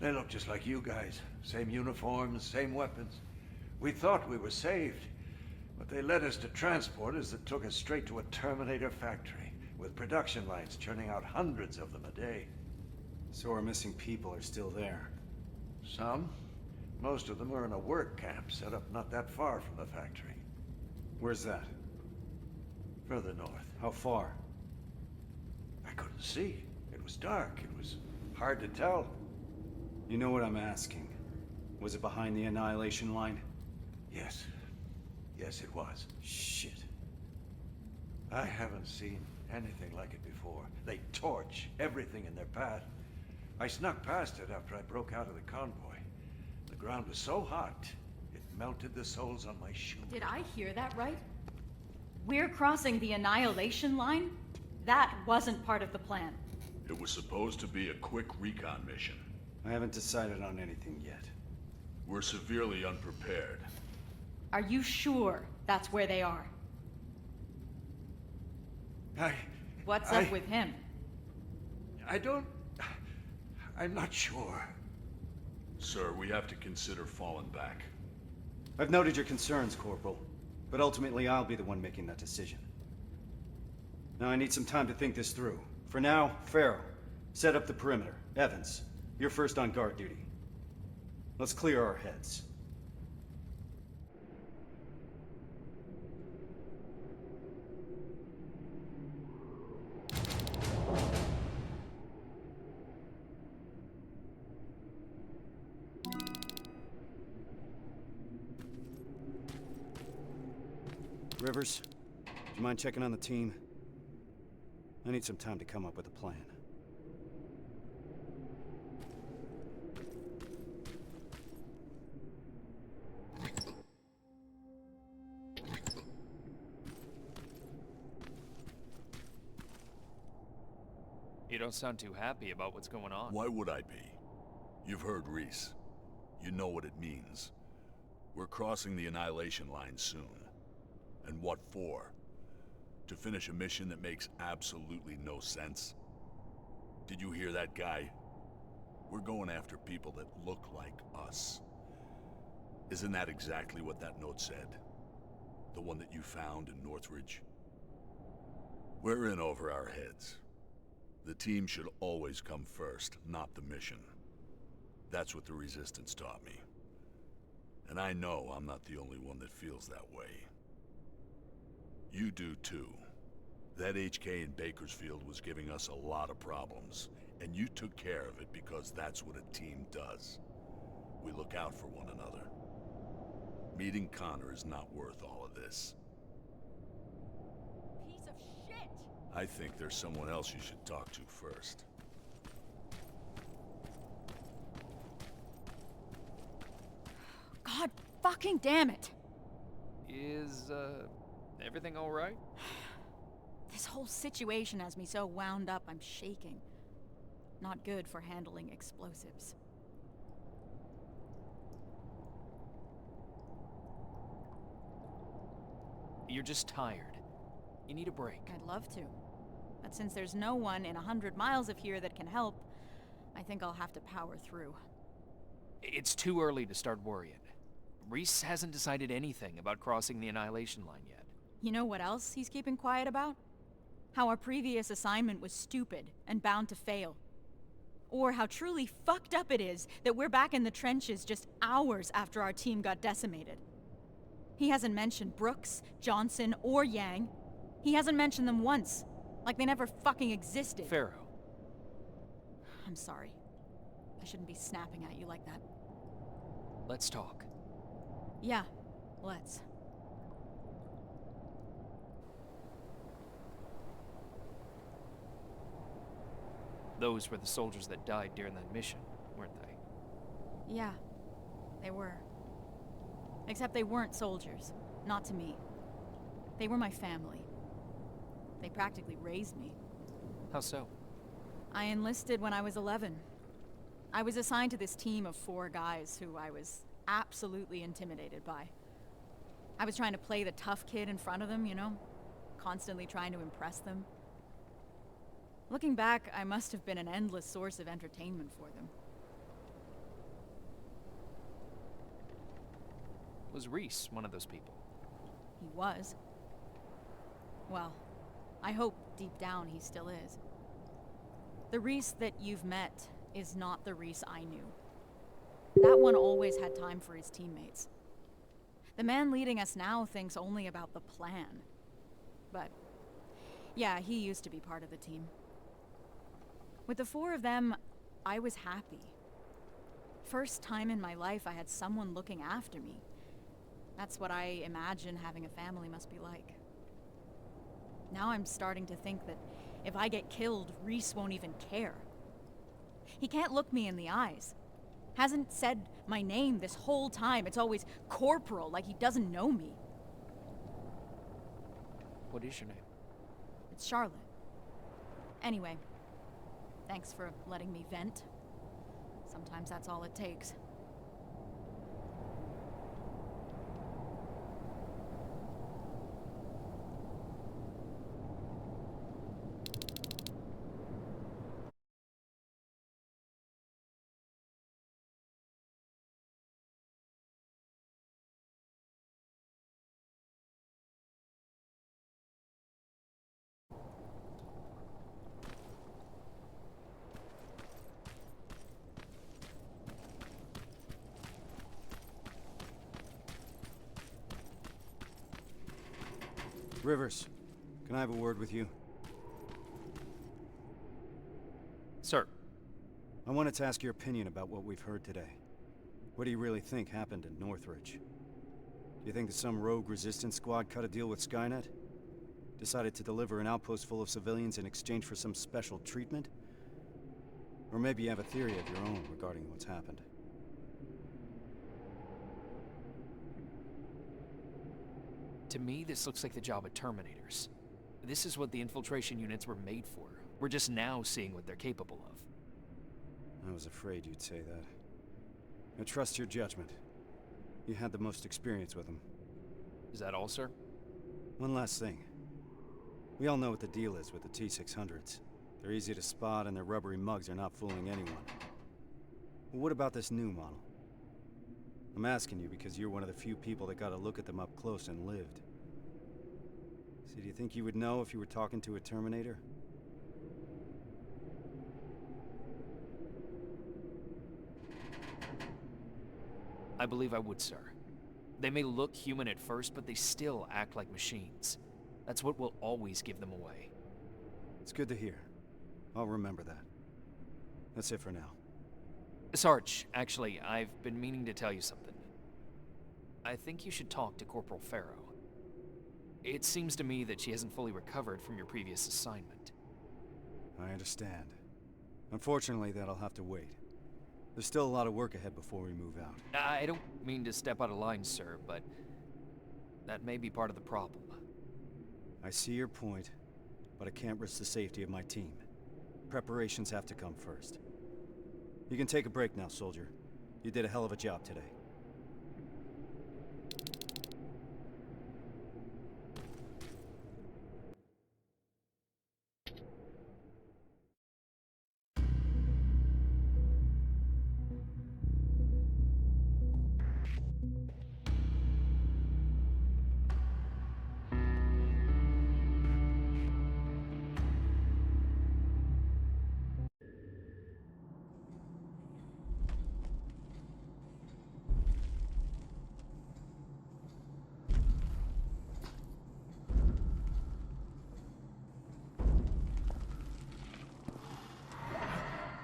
They look just like you guys. Same uniforms, same weapons. We thought we were saved, but they led us to transporters that took us straight to a Terminator factory, with production lines churning out hundreds of them a day. So our missing people are still there? Some. Most of them are in a work camp set up not that far from the factory. Where's that? Further north. How far? I couldn't see. It was dark. It was hard to tell. You know what I'm asking. Was it behind the Annihilation Line? Yes. Yes, it was. Shit. I haven't seen anything like it before. They torch everything in their path. I snuck past it after I broke out of the convoy. The ground was so hot, it melted the soles on my shoes. Did I hear that right? We're crossing the Annihilation Line? That wasn't part of the plan. It was supposed to be a quick recon mission. I haven't decided on anything yet. We're severely unprepared. Are you sure that's where they are? What's up with him? I'm not sure. Sir, we have to consider falling back. I've noted your concerns, Corporal, but ultimately I'll be the one making that decision. Now I need some time to think this through. For now, Farrow, set up the perimeter. Evans, you're first on guard duty. Let's clear our heads. Rivers, do you mind checking on the team? I need some time to come up with a plan. You don't sound too happy about what's going on. Why would I be? You've heard Reese. You know what it means. We're crossing the Annihilation Line soon. And what for? To finish a mission that makes absolutely no sense? Did you hear that guy? We're going after people that look like us. Isn't that exactly what that note said? The one that you found in Nortridge? We're in over our heads. The team should always come first, not the mission. That's what the Resistance taught me. And I know I'm not the only one that feels that way. You do too. That HK in Bakersfield was giving us a lot of problems, and you took care of it because that's what a team does. We look out for one another. Meeting Connor is not worth all of this. Piece of shit! I think there's someone else you should talk to first. God fucking damn it! Is, everything alright? This whole situation has me so wound up I'm shaking. Not good for handling explosives. You're just tired. You need a break. I'd love to. But since there's no one in 100 miles of here that can help, I think I'll have to power through. It's too early to start worrying. Reese hasn't decided anything about crossing the Annihilation Line yet. You know what else he's keeping quiet about? How our previous assignment was stupid and bound to fail. Or how truly fucked up it is that we're back in the trenches just hours after our team got decimated. He hasn't mentioned Brooks, Johnson, or Yang. He hasn't mentioned them once, like they never fucking existed. Farrow. I'm sorry. I shouldn't be snapping at you like that. Let's talk. Yeah, let's. Those were the soldiers that died during that mission, weren't they? Yeah, they were. Except they weren't soldiers. Not to me. They were my family. They practically raised me. How so? I enlisted when I was 11. I was assigned to this team of 4 guys who I was absolutely intimidated by. I was trying to play the tough kid in front of them, you know? Constantly trying to impress them. Looking back, I must have been an endless source of entertainment for them. Was Reese one of those people? He was. Well, I hope deep down he still is. The Reese that you've met is not the Reese I knew. That one always had time for his teammates. The man leading us now thinks only about the plan. But, yeah, he used to be part of the team. With the four of them, I was happy. First time in my life I had someone looking after me. That's what I imagine having a family must be like. Now I'm starting to think that if I get killed, Reese won't even care. He can't look me in the eyes. Hasn't said my name this whole time. It's always Corporal, like he doesn't know me. What is your name? It's Charlotte. Anyway, thanks for letting me vent. Sometimes that's all it takes. Rivers, can I have a word with you? Sir. I wanted to ask your opinion about what we've heard today. What do you really think happened in Northridge? Do you think that some rogue resistance squad cut a deal with Skynet? Decided to deliver an outpost full of civilians in exchange for some special treatment? Or maybe you have a theory of your own regarding what's happened. To me, this looks like the job of Terminators. This is what the infiltration units were made for. We're just now seeing what they're capable of. I was afraid you'd say that. I trust your judgment. You had the most experience with them. Is that all, sir? One last thing. We all know what the deal is with the T-600s. They're easy to spot and their rubbery mugs are not fooling anyone. But what about this new model? I'm asking you because you're one of the few people that got to look at them up close and lived. So do you think you would know if you were talking to a Terminator? I believe I would, sir. They may look human at first, but they still act like machines. That's what will always give them away. It's good to hear. I'll remember that. That's it for now. Sarge, actually, I've been meaning to tell you something. I think you should talk to Corporal Farrow. It seems to me that she hasn't fully recovered from your previous assignment. I understand. Unfortunately, that'll have to wait. There's still a lot of work ahead before we move out. I don't mean to step out of line, sir, but that may be part of the problem. I see your point, but I can't risk the safety of my team. Preparations have to come first. You can take a break now, soldier. You did a hell of a job today.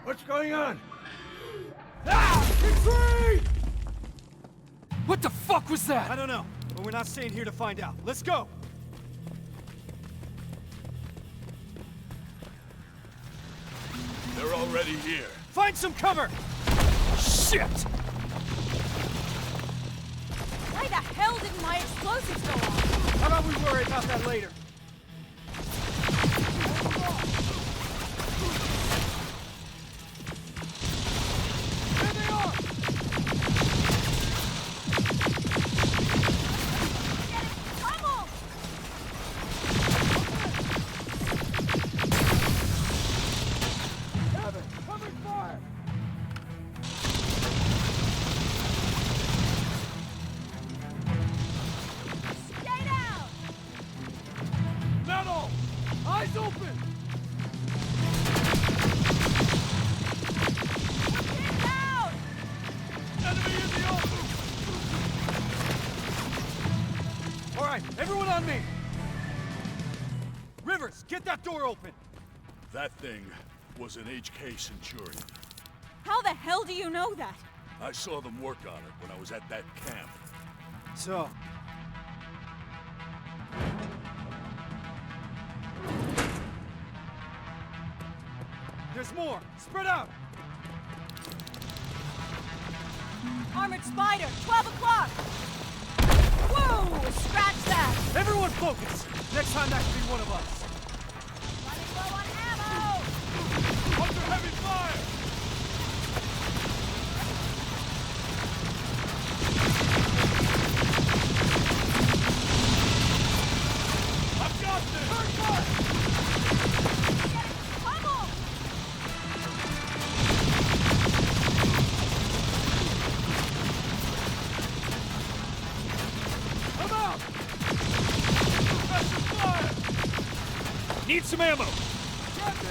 What's going on? Ah! Retreat! What the fuck was that? I don't know, but we're not staying here to find out. Let's go! They're already here. Find some cover! Shit! Why the hell didn't my explosives go off? How about we worry about that later? time! Everyone on me! Rivers, get that door open! That thing was an HK Centurion. How the hell do you know that? I saw them work on it when I was at that camp. So... there's more! Spread out! Armored Spider, 12 o'clock! Whoa! Scratch that! Everyone focus! Next time that could be one of us! Running low on ammo! Under heavy fire! I've got this! Pummel! Come out! Pressure fire! Need some ammo! Grab it!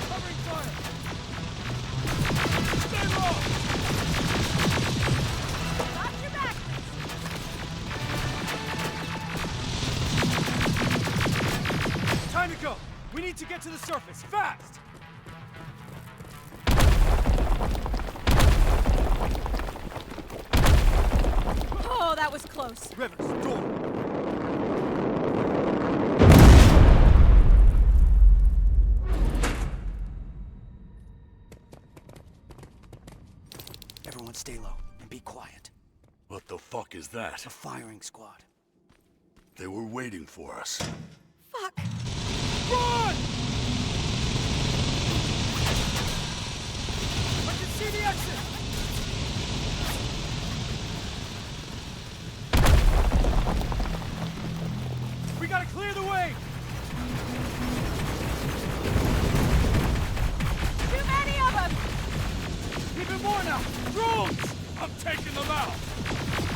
Covering fire! Stay low! Watch your back! Time to go! We need to get to the surface, fast! Oh, that was close. Rivers, door! Everyone stay low and be quiet. What the fuck is that? A firing squad. They were waiting for us. Fuck! Run! I can see the exit! We gotta clear the way! Too many of them! Even more now! Drones! I'm taking them out!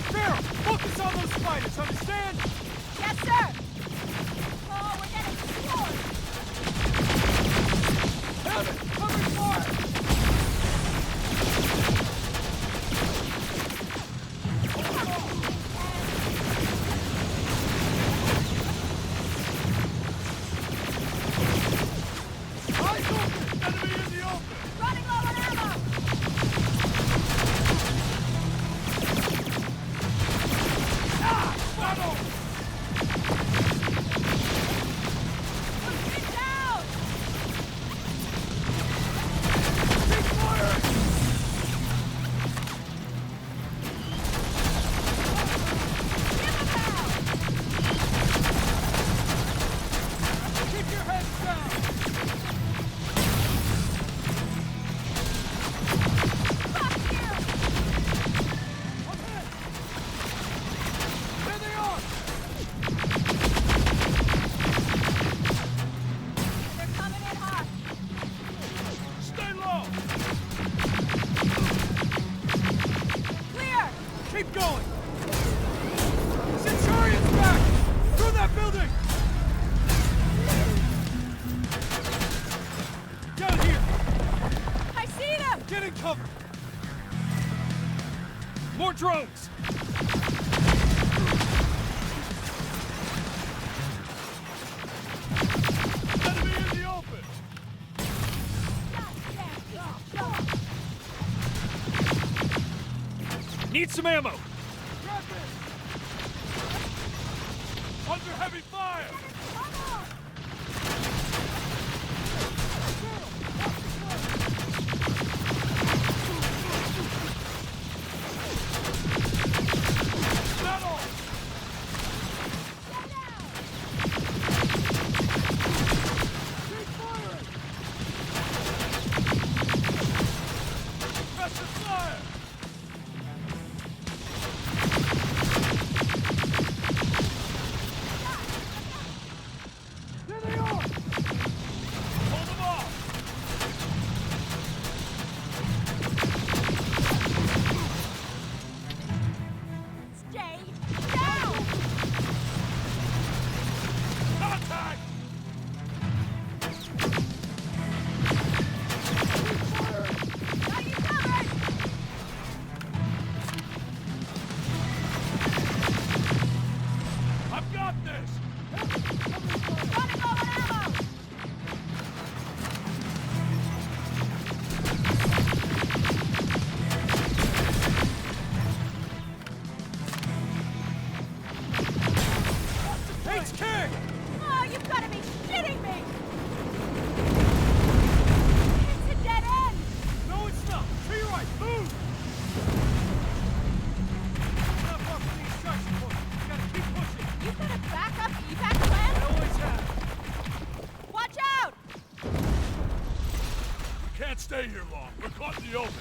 Farrell, focus on those spiders, understand? Yes, sir! Oh, we're getting destroyed! Have it! Covering fire! Eyes open! Enemy in the open! Running low on ammo! Battle! Get down! Keep fire! Give them hell! Keep your heads down! Fuck you! Ahead! There they are! They're coming in hot! Stay low! Clear! Keep going! Centurion's back! Through that building! Down here! I see them! Get in cover! More drones! Enemy in the open! Need some ammo! Grab it! Under heavy fire! Battle! Keep firing! Pressure fire! There they are! Running low on ammo! It's King! Oh, you've got to be shitting me! It's a dead end! No, it's not! To your right, move! Not far from the extraction point. You gotta keep pushing. You've got a backup evac plan? Always have. Watch out! We can't stay here long. We're caught in the open.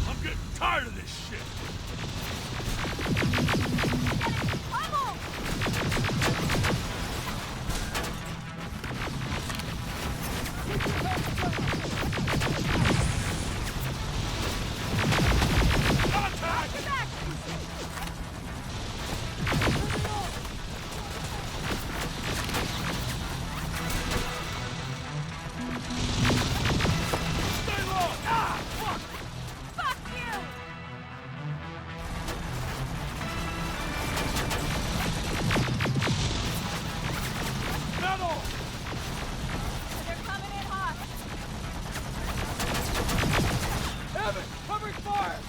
I'm getting tired of this shit. Pummel! Contact! Get back! Stay low! Ah! Fuck! Fuck you! Metal! They're coming in hot. Evan, covering fire!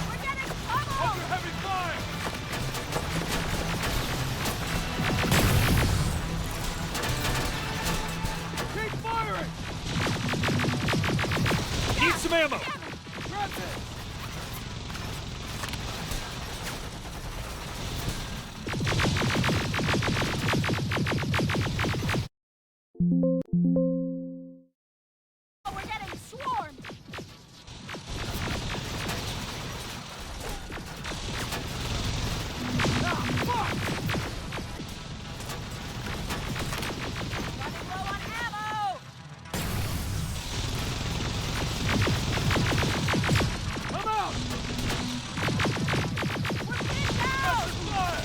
We're getting pummeled! Under heavy fire! Keep firing! Need some ammo! Grab it! Oh, we're getting swarmed! Running low on ammo! Come out! We're pinned down! Fire!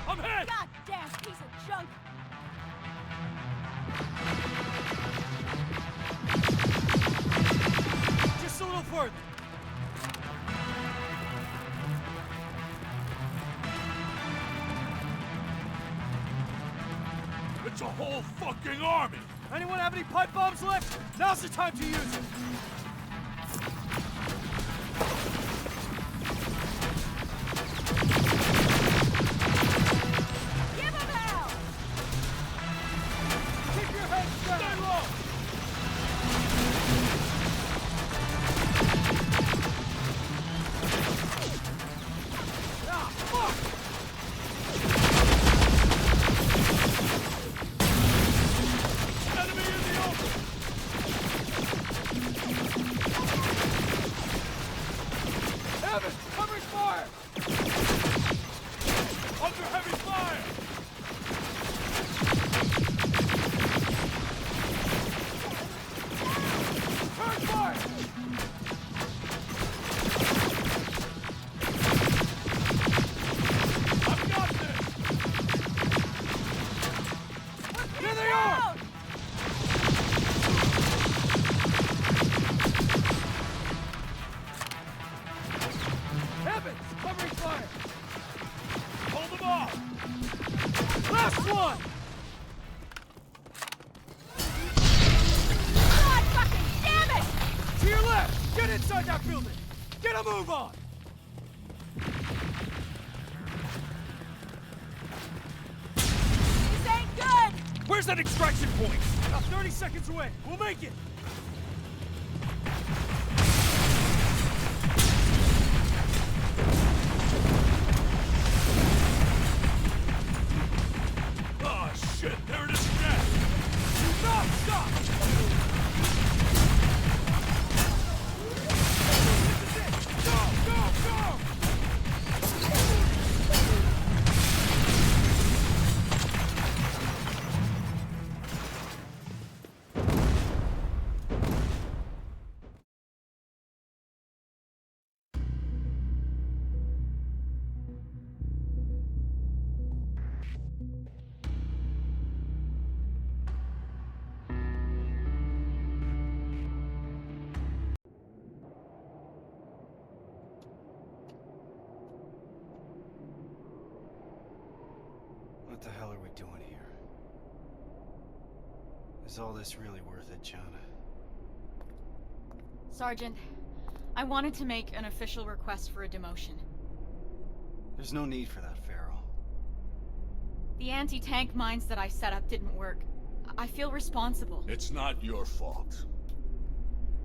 I'm hit! Goddamn piece of junk! Just a little further. It's a whole fucking army! Anyone have any pipe bombs left? Now's the time to use it. Give him hell! Keep your heads down. Stay low! Ah, fuck! Enemy in the open! Evan, covering fire! Under heavy fire! Turn fire! I've got this! Here they are! Evans, covering fire! Hold them off! Last one! God fucking damn it! To your left! Get inside that building! Get a move on! This ain't good! Where's that extraction point? About 30 seconds away. We'll make it! Oh shit, there it is again! Stop! Stop! This is it! Go! Go! Go! What the hell are we doing here? Is all this really worth it, John? Sergeant, I wanted to make an official request for a demotion. There's no need for that, Farrell. The anti-tank mines that I set up didn't work. I feel responsible. It's not your fault.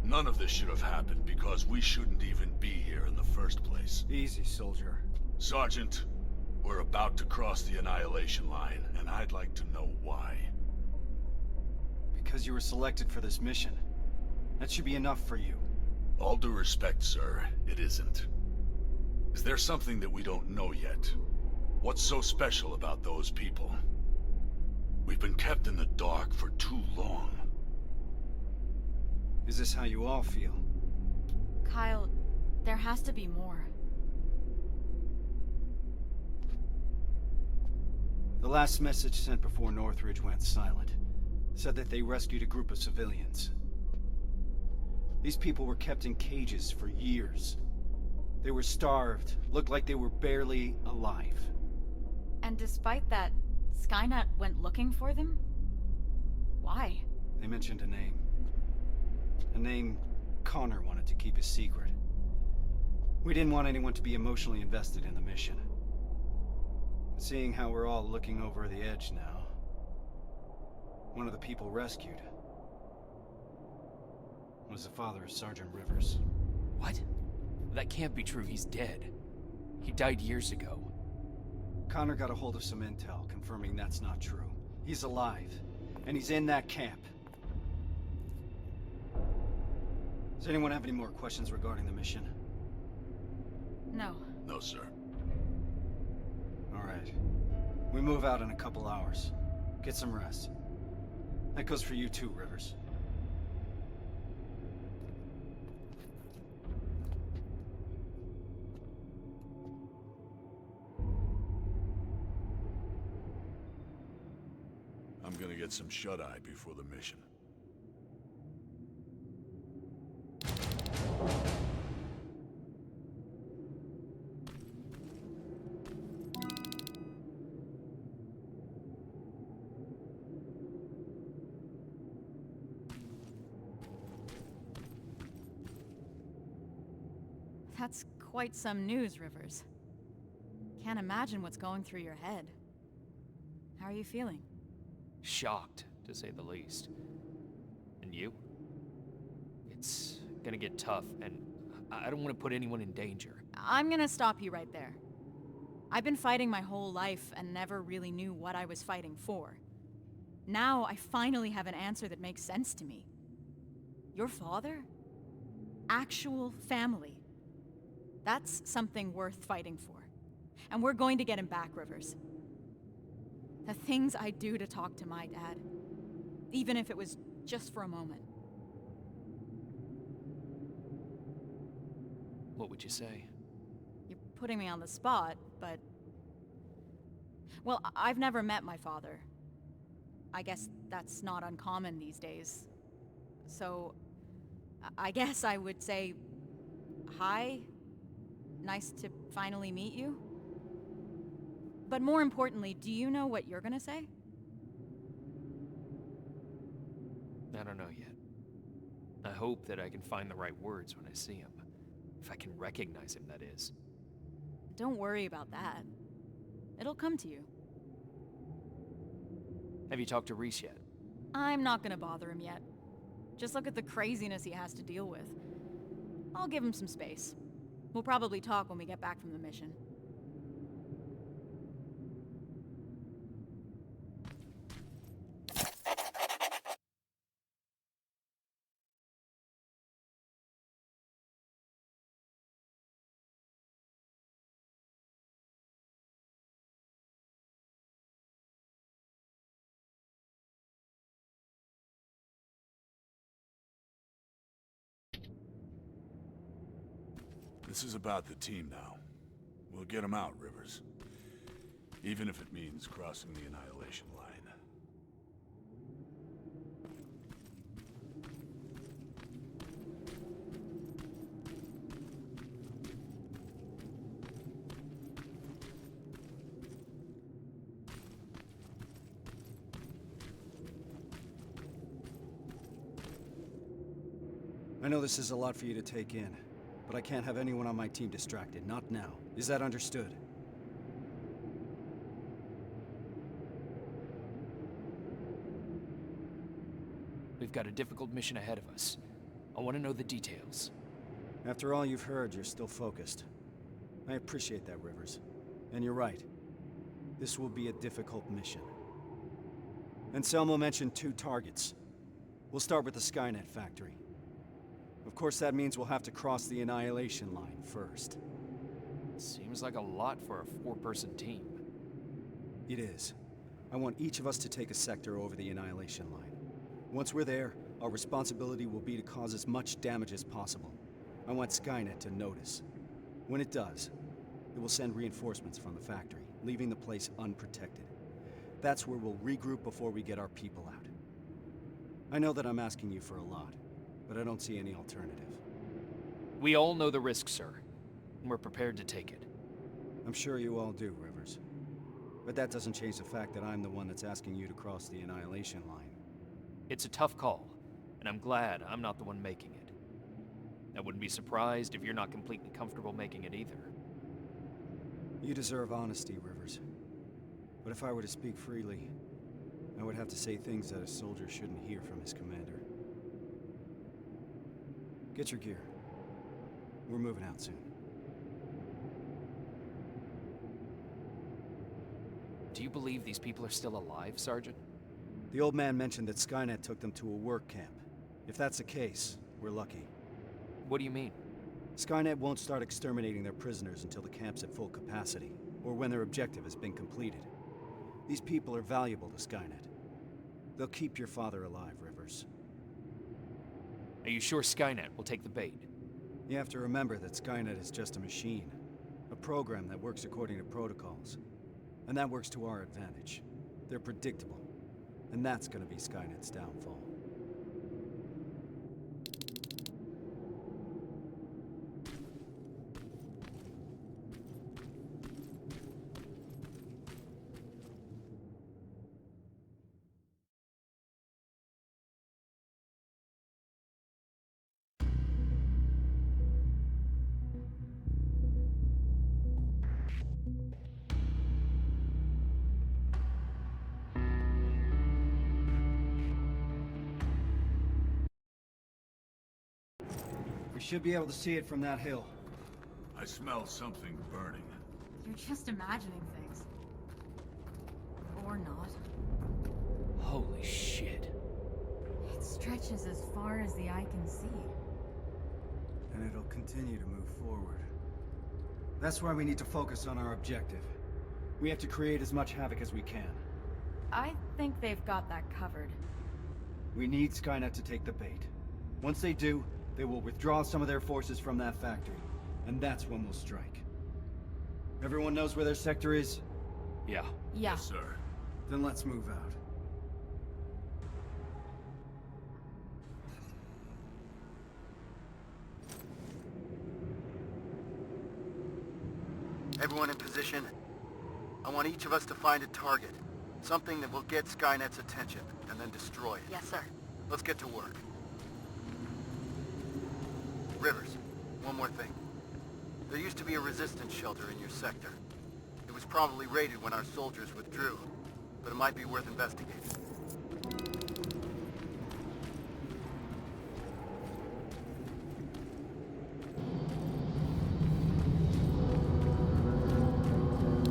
None of this should have happened because we shouldn't even be here in the first place. Easy, soldier. Sergeant, we're about to cross the Annihilation Line, and I'd like to know why. Because you were selected for this mission. That should be enough for you. All due respect, sir, it isn't. Is there something that we don't know yet? What's so special about those people? We've been kept in the dark for too long. Is this how you all feel? Kyle, there has to be more. The last message sent before Nortridge went silent said that they rescued a group of civilians. These people were kept in cages for years. They were starved, looked like they were barely alive. And despite that, Skynet went looking for them? Why? They mentioned a name. A name Connor wanted to keep a secret. We didn't want anyone to be emotionally invested in the mission. But seeing how we're all looking over the edge now, one of the people rescued was the father of Sergeant Rivers. What? That can't be true. He's dead. He died years ago. Connor got a hold of some intel confirming that's not true. He's alive, and he's in that camp. Does anyone have any more questions regarding the mission? No. No, sir. All right. We move out in a couple hours. Get some rest. That goes for you too, Rivers. I'm gonna get some shut-eye before the mission. That's quite some news, Rivers. Can't imagine what's going through your head. How are you feeling? Shocked, to say the least. And you? It's gonna get tough, and I don't want to put anyone in danger. I'm gonna stop you right there. I've been fighting my whole life and never really knew what I was fighting for. Now I finally have an answer that makes sense to me. Your father? Actual family. That's something worth fighting for. And we're going to get him back, Rivers. The things I'd do to talk to my dad, even if it was just for a moment. What would you say? You're putting me on the spot, but... Well, I've never met my father. I guess that's not uncommon these days. So, I guess I would say, hi. Nice to finally meet you. But more importantly, do you know what you're gonna say? I don't know yet. I hope that I can find the right words when I see him. If I can recognize him, that is. Don't worry about that. It'll come to you. Have you talked to Reese yet? I'm not gonna bother him yet. Just look at the craziness he has to deal with. I'll give him some space. We'll probably talk when we get back from the mission. This is about the team now. We'll get them out, Rivers. Even if it means crossing the Annihilation Line. I know this is a lot for you to take in, but I can't have anyone on my team distracted, not now. Is that understood? We've got a difficult mission ahead of us. I want to know the details. After all you've heard, you're still focused. I appreciate that, Rivers. And you're right. This will be a difficult mission. Anselmo mentioned 2 targets. We'll start with the Skynet factory. Of course, that means we'll have to cross the Annihilation Line first. Seems like a lot for a 4-person team. It is. I want each of us to take a sector over the Annihilation Line. Once we're there, our responsibility will be to cause as much damage as possible. I want Skynet to notice. When it does, it will send reinforcements from the factory, leaving the place unprotected. That's where we'll regroup before we get our people out. I know that I'm asking you for a lot, but I don't see any alternative. We all know the risk, sir. And we're prepared to take it. I'm sure you all do, Rivers. But that doesn't change the fact that I'm the one that's asking you to cross the Annihilation Line. It's a tough call, and I'm glad I'm not the one making it. I wouldn't be surprised if you're not completely comfortable making it either. You deserve honesty, Rivers. But if I were to speak freely, I would have to say things that a soldier shouldn't hear from his commander. Get your gear. We're moving out soon. Do you believe these people are still alive, Sergeant? The old man mentioned that Skynet took them to a work camp. If that's the case, we're lucky. What do you mean? Skynet won't start exterminating their prisoners until the camp's at full capacity, or when their objective has been completed. These people are valuable to Skynet. They'll keep your father alive, Rivers. Are you sure Skynet will take the bait? You have to remember that Skynet is just a machine. A program that works according to protocols. And that works to our advantage. They're predictable. And that's gonna be Skynet's downfall. We should be able to see it from that hill. I smell something burning. You're just imagining things. Or not. Holy shit. It stretches as far as the eye can see. And it'll continue to move forward. That's why we need to focus on our objective. We have to create as much havoc as we can. I think they've got that covered. We need Skynet to take the bait. Once they do, they will withdraw some of their forces from that factory. And that's when we'll strike. Everyone knows where their sector is? Yeah. Yeah. Yes, sir. Then let's move out. Everyone in position. I want each of us to find a target. Something that will get Skynet's attention, and then destroy it. Yes, sir. Let's get to work. Rivers, one more thing. There used to be a resistance shelter in your sector. It was probably raided when our soldiers withdrew, but it might be worth investigating.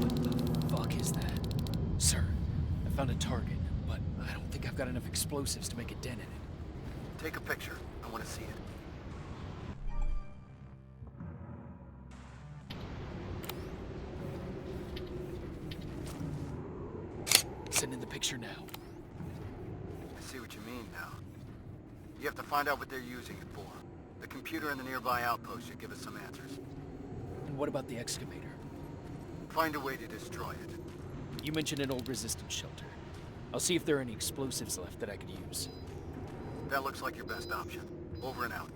What the fuck is that? Sir, I found a target, but I don't think I've got enough explosives to make a dent in it. Take a picture. I want to see it. Sending the picture now. I see what you mean now. You have to find out what they're using it for. The computer in the nearby outpost should give us some answers. And what about the excavator? Find a way to destroy it. You mentioned an old resistance shelter. I'll see if there are any explosives left that I could use. That looks like your best option. Over and out.